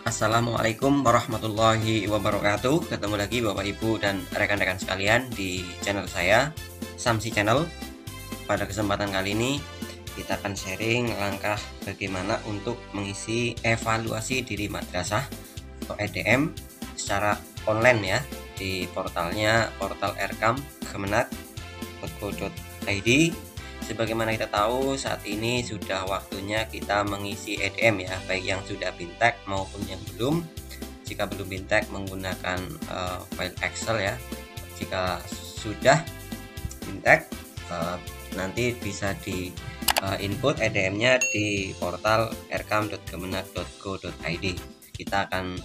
Assalamualaikum warahmatullahi wabarakatuh. Ketemu lagi Bapak Ibu dan rekan-rekan sekalian di channel saya, Samsi Channel. Pada kesempatan kali ini kita akan sharing langkah bagaimana untuk mengisi evaluasi diri madrasah atau EDM secara online ya di portalnya portal Erkam Kemenag.go.id. Sebagaimana kita tahu, saat ini sudah waktunya kita mengisi EDM ya, baik yang sudah bintek maupun yang belum. Jika belum bintek menggunakan file Excel ya. Jika sudah bintek nanti bisa di input EDM-nya di portal erkam.kemenag.go.id. Kita akan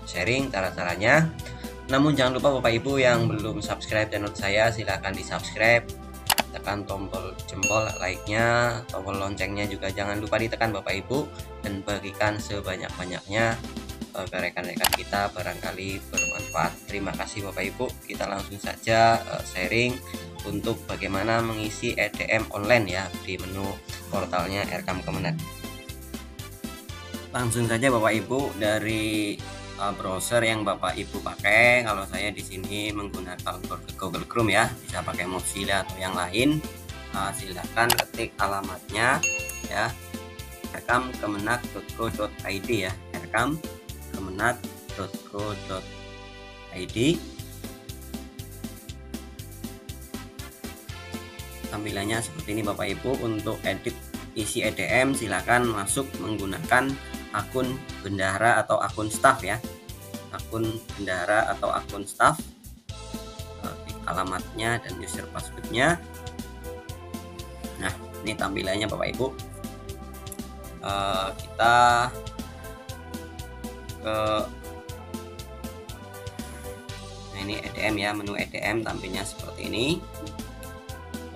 sharing cara-caranya. Namun jangan lupa Bapak Ibu yang belum subscribe channel saya, silahkan di subscribe, tekan tombol jempol like-nya, tombol loncengnya juga jangan lupa ditekan Bapak Ibu, dan bagikan sebanyak-banyaknya ke rekan-rekan kita, barangkali bermanfaat. Terima kasih Bapak Ibu. Kita langsung saja sharing untuk bagaimana mengisi EDM online ya di menu portalnya Erkam Kemenag. Langsung saja Bapak Ibu dari browser yang Bapak Ibu pakai. Kalau saya di sini menggunakan Google Chrome ya, bisa pakai Mozilla atau yang lain. Silakan ketik alamatnya ya, erkam.kemenag.go.id ya, erkam.kemenag.go.id. Tampilannya seperti ini Bapak Ibu. Untuk edit isi EDM silakan masuk menggunakan akun bendahara atau akun staff ya, akun bendahara atau akun staff, alamatnya dan user passwordnya. Nah, ini tampilannya Bapak Ibu. Kita ke ini EDM ya, menu EDM tampilnya seperti ini.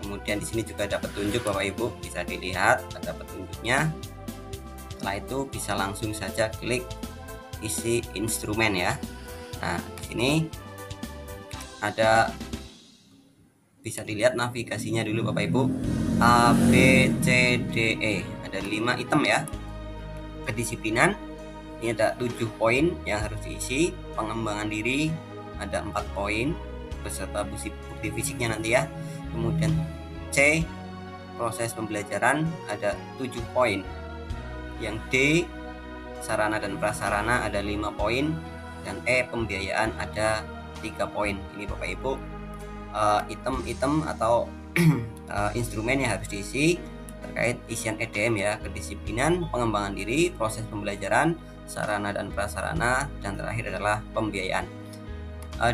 Kemudian di sini juga ada petunjuk Bapak Ibu, bisa dilihat ada petunjuknya. Setelah itu bisa langsung saja klik isi instrumen ya. Nah, di sini ada, bisa dilihat navigasinya dulu Bapak Ibu. A, B, C, D, E. Ada 5 item ya. Kedisiplinan, ini ada 7 poin yang harus diisi. Pengembangan diri ada 4 poin beserta bukti fisiknya nanti ya. Kemudian C, proses pembelajaran ada 7 poin. Yang D, sarana dan prasarana ada 5 poin, dan E, pembiayaan ada 3 poin. Ini Bapak Ibu item-item atau instrumen yang harus diisi terkait isian EDM ya: kedisiplinan, pengembangan diri, proses pembelajaran, sarana dan prasarana, dan terakhir adalah pembiayaan.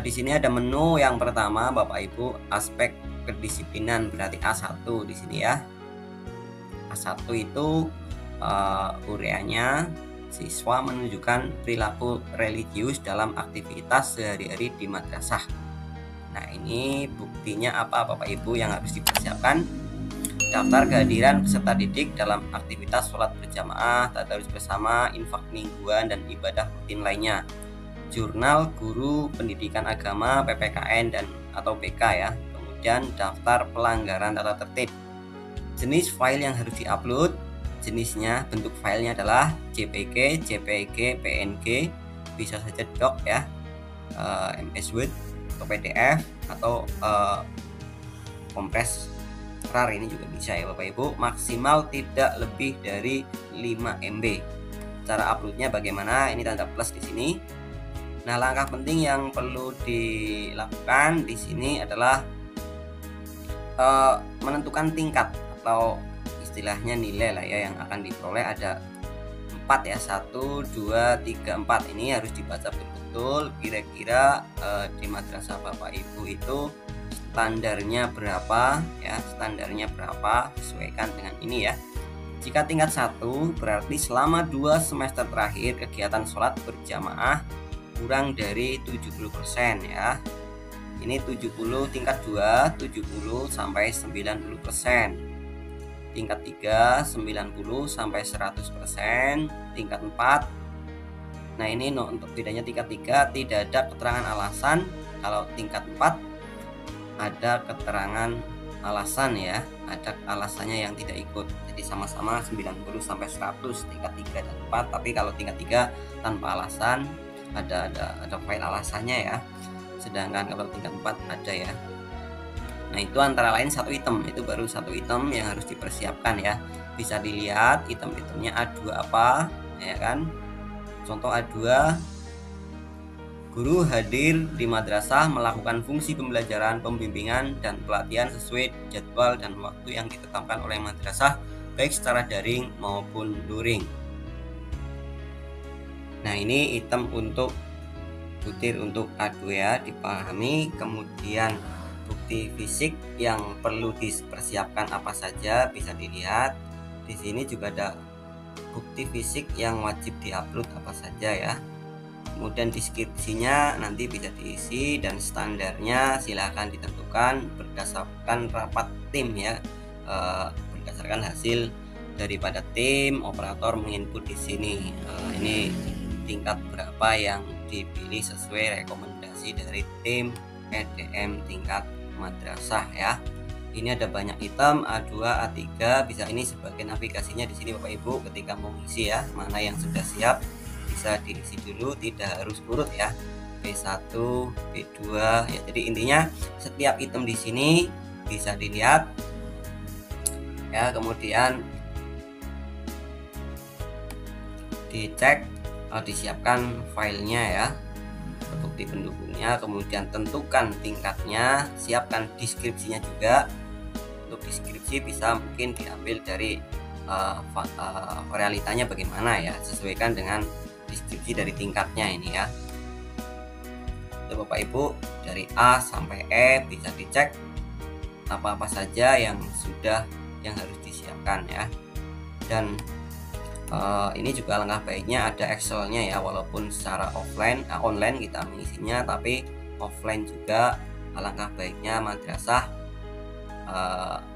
Di sini ada menu yang pertama Bapak Ibu, aspek kedisiplinan, berarti A1 di sini ya. A1 itu ureanya siswa menunjukkan perilaku religius dalam aktivitas sehari-hari di madrasah. Nah, ini buktinya apa Bapak Ibu yang harus dipersiapkan? Daftar kehadiran peserta didik dalam aktivitas sholat berjamaah, tadarus bersama, infak mingguan, dan ibadah rutin lainnya. Jurnal guru pendidikan agama, PPKN dan atau PK ya. Kemudian daftar pelanggaran tata tertib. Jenis file yang harus diupload, jenisnya, bentuk filenya adalah JPG, JPG, PNG, bisa saja doc ya, MS Word atau PDF atau kompres RAR, ini juga bisa ya Bapak Ibu. Maksimal tidak lebih dari 5 MB. Cara uploadnya bagaimana? Ini tanda plus di sini. Nah, langkah penting yang perlu dilakukan di sini adalah menentukan tingkat atau istilahnya nilai lah ya yang akan diperoleh. Ada 4 ya, 1, 2, 3, 4. Ini harus dibaca betul-betul kira-kira di madrasah Bapak Ibu itu standarnya berapa ya, standarnya berapa, sesuaikan dengan ini ya. Jika tingkat 1 berarti selama 2 semester terakhir kegiatan sholat berjamaah kurang dari 70% ya. Ini 70, tingkat 2 70 sampai 90%. Tingkat 3 90 sampai 100%, tingkat 4. Nah, ini untuk bedanya tingkat 3 tidak ada keterangan alasan. Kalau tingkat 4 ada keterangan alasan ya, ada alasannya yang tidak ikut. Jadi sama-sama 90 sampai 100 tingkat 3 dan 4, tapi kalau tingkat 3 tanpa alasan, ada file alasannya ya. Sedangkan kalau tingkat 4 ada ya. Nah, itu antara lain satu item, itu baru satu item yang harus dipersiapkan ya. Bisa dilihat item-itemnya A2 apa, ya kan? Contoh A2, guru hadir di madrasah melakukan fungsi pembelajaran, pembimbingan, dan pelatihan sesuai jadwal dan waktu yang ditetapkan oleh madrasah, baik secara daring maupun luring. Nah, ini item untuk butir untuk A2 ya, dipahami. Kemudian bukti fisik yang perlu dipersiapkan apa saja bisa dilihat. Di sini juga ada bukti fisik yang wajib diupload apa saja ya. Kemudian deskripsinya nanti bisa diisi dan standarnya silahkan ditentukan berdasarkan rapat tim ya, berdasarkan hasil daripada tim operator menginput di sini. Ini tingkat berapa yang dipilih sesuai rekomendasi dari tim EDM tingkat madrasah ya. Ini ada banyak item A2, A3, bisa ini sebagai navigasinya di sini Bapak Ibu ketika mau ngisi ya, mana yang sudah siap bisa diisi dulu, tidak harus urut ya. B1, B2 ya. Jadi intinya setiap item di sini bisa dilihat ya, kemudian dicek, disiapkan filenya ya, bukti pendukungnya, kemudian tentukan tingkatnya, siapkan deskripsinya juga. Untuk deskripsi bisa mungkin diambil dari realitanya bagaimana ya, sesuaikan dengan deskripsi dari tingkatnya ini ya. Untuk Bapak Ibu dari A sampai E bisa dicek apa-apa saja yang harus disiapkan ya. Dan ini juga langkah baiknya ada Excelnya ya, walaupun secara online kita mengisinya, tapi offline juga alangkah baiknya madrasah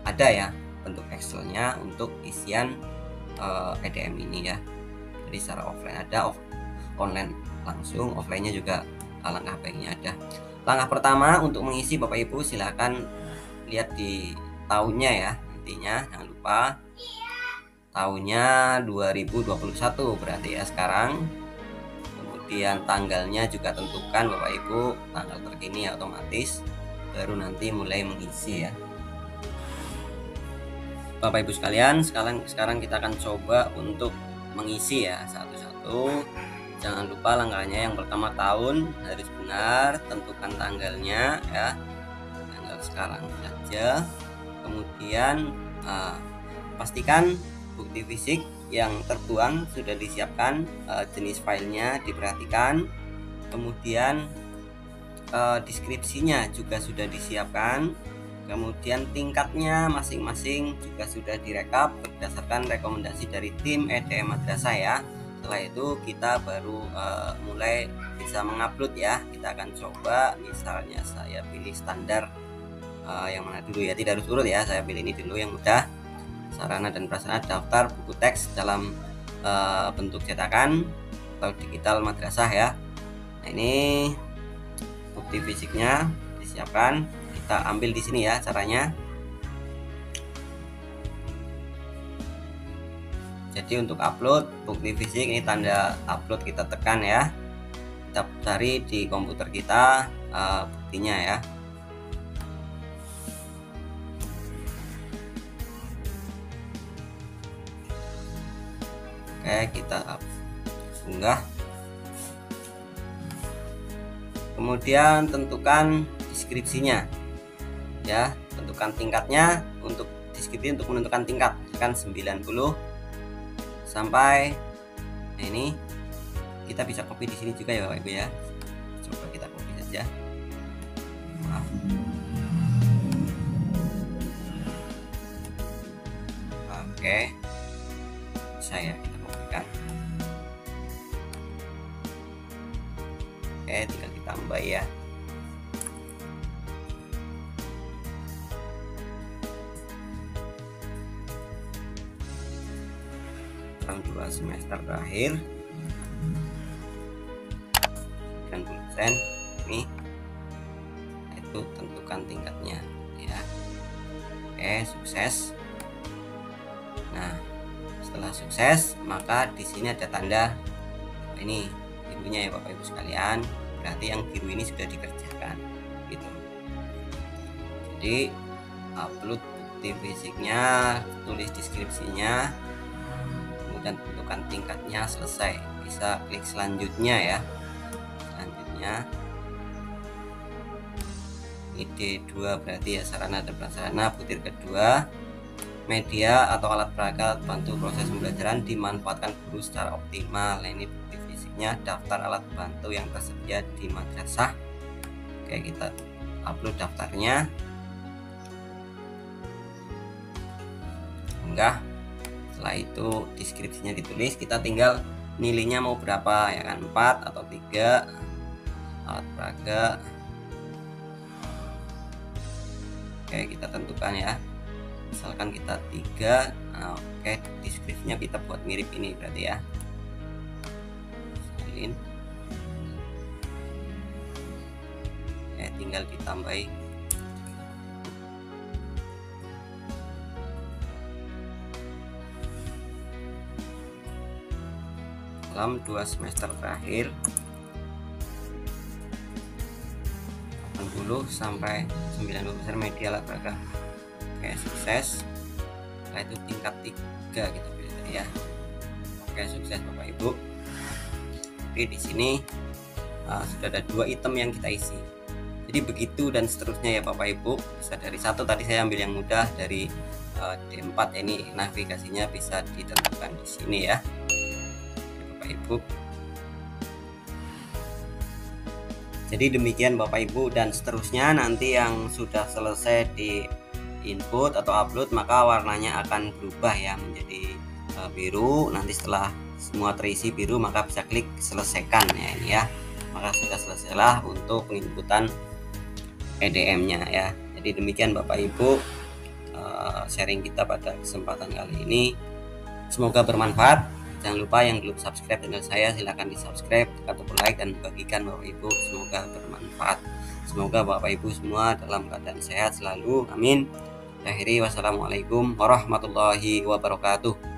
ada ya bentuk Excelnya untuk isian EDM ini ya. Jadi secara offline ada, online langsung, offline-nya juga alangkah baiknya ada. Langkah pertama untuk mengisi Bapak Ibu silahkan lihat di tahunnya ya, nantinya jangan lupa tahunnya 2021 berarti ya sekarang. Kemudian tanggalnya juga tentukan Bapak Ibu, tanggal terkini otomatis, baru nanti mulai mengisi ya. Bapak Ibu sekalian, sekarang kita akan coba untuk mengisi ya satu-satu. Jangan lupa langkahnya, yang pertama tahun harus benar, tentukan tanggalnya ya, tanggal sekarang saja. Kemudian pastikan bukti fisik yang tertuang sudah disiapkan, jenis filenya diperhatikan, kemudian deskripsinya juga sudah disiapkan, kemudian tingkatnya masing-masing juga sudah direkap berdasarkan rekomendasi dari tim EDM madrasah ya. Setelah itu kita baru mulai bisa mengupload ya. Kita akan coba, misalnya saya pilih standar, yang mana dulu ya, tidak harus urut ya, saya pilih ini dulu yang mudah. Sarana dan prasarana daftar buku teks dalam bentuk cetakan atau digital madrasah ya. Nah, ini bukti fisiknya disiapkan, kita ambil di sini ya caranya. Jadi untuk upload bukti fisik, ini tanda upload kita tekan ya, kita cari di komputer kita buktinya ya. Oke, kita unggah, kemudian tentukan deskripsinya ya, tentukan tingkatnya. Untuk deskripsi untuk menentukan tingkat kan 90 sampai, nah ini kita bisa copy di sini juga ya Bapak Ibu ya. Coba kita copy saja, maaf. Oke, saya kita kopikan. Oke, tinggal ditambah ya. Sekarang 2 semester terakhir 90% ini, itu tentukan tingkatnya ya. Oke, sukses. Nah, setelah sukses maka di sini ada tanda ini birunya ya Bapak Ibu sekalian, berarti yang biru ini sudah dikerjakan gitu. Jadi upload bukti fisiknya, tulis deskripsinya, kemudian tentukan tingkatnya, selesai. Bisa klik selanjutnya ya. Selanjutnya ini D2 berarti ya sarana dan prasarana. Butir kedua, media atau alat peraga bantu proses pembelajaran dimanfaatkan guru secara optimal. Nah, ini bukti fisiknya, daftar alat bantu yang tersedia di madrasah. Oke, kita upload daftarnya. Enggak. Setelah itu deskripsinya ditulis, kita tinggal nilainya mau berapa ya kan, 4 atau 3 alat peraga. Oke, kita tentukan ya, misalkan kita 3. Nah, oke, deskripsinya kita buat mirip ini berarti ya, salin. Oke, tinggal ditambahi dalam 2 semester terakhir 80 sampai 90% media alat peraga. Oke, sukses. Setelah itu tingkat 3 kita pilih tadi ya. Oke, sukses Bapak Ibu. Oke, di sini sudah ada 2 item yang kita isi. Jadi begitu dan seterusnya ya Bapak Ibu. Bisa dari 1 tadi saya ambil yang mudah, dari D4 ini navigasinya bisa ditentukan di sini ya Bapak Ibu. Jadi demikian Bapak Ibu, dan seterusnya nanti yang sudah selesai di input atau upload maka warnanya akan berubah ya menjadi biru. Nanti setelah semua terisi biru maka bisa klik selesaikan ya ini ya. Maka sudah selesailah untuk penginputan EDM-nya ya. Jadi demikian Bapak Ibu sharing kita pada kesempatan kali ini. Semoga bermanfaat. Jangan lupa yang belum subscribe channel saya silahkan di subscribe, tekan tombol like dan bagikan Bapak Ibu. Semoga bermanfaat. Semoga Bapak Ibu semua dalam keadaan sehat selalu. Amin. Akhiri wassalamualaikum warahmatullahi wabarakatuh.